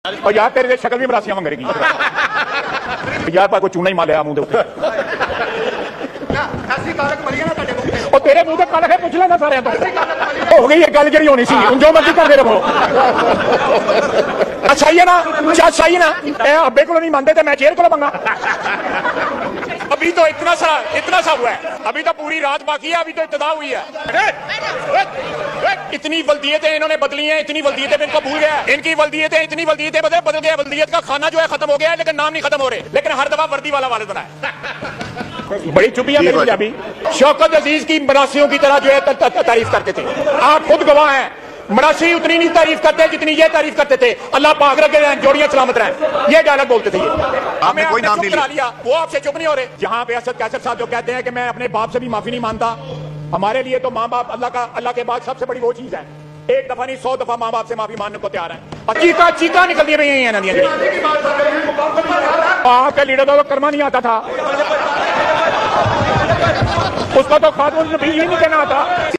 और यार तेरे शक्ल भी मरासियां मंगेगी यार पर कोई चूना ही मालिया मुंह दे और तेरे मुंह से कल है पूछ लेना सारे तो हो गई है गल जी होनी सी जो मर्जी करते रहो। अच्छा ही है ना सही ना अब्बे को नहीं मानते थे मैं चेयर को मंगा। अभी तो इतना सा हुआ है, अभी तो पूरी रात बाकी है, अभी तो इब्तिदा हुई है। इतनी वल्दियतें इन्होंने बदली हैं, इतनी वल्दियतें इनको भूल गया। इनकी वल्दियतें इतनी वल्दियतें बदल गया। वल्दियत का खाना जो है खत्म हो गया है, लेकिन नाम नहीं खत्म हो रहे, लेकिन हर दफा वर्दी वाला वालिद बना है। बड़ी चुपियां मेरी पंजाबी। शौकत अजीज की मरासियों की तरह जो है तारीफ करते थे, आप खुद गवाह हैं। मरासी उतनी नहीं तारीफ करते जितनी ये तारीफ करते थे। अल्लाह पाक रखे रहें, जोड़ियां सलामत रहें, ये डायलॉग बोलते थे। आपने कोई नाम नहीं लिया, वो आपसे चुप नहीं हो रहे। जहां पे असद कैसर साहब जो कहते हैं कि मैं अपने बाप से भी माफी नहीं मानता, हमारे लिए तो माँ बाप अल्लाह के बाद सबसे बड़ी वो चीज है। एक दफा नहीं 100 दफा माँ बाप से माफी मानने को तैयार है। और चीका निकलती रही हैं नदियां। आपके लीडर को कर्मा नहीं आता था, उसका तो खातून नबी ही नहीं कहना आता।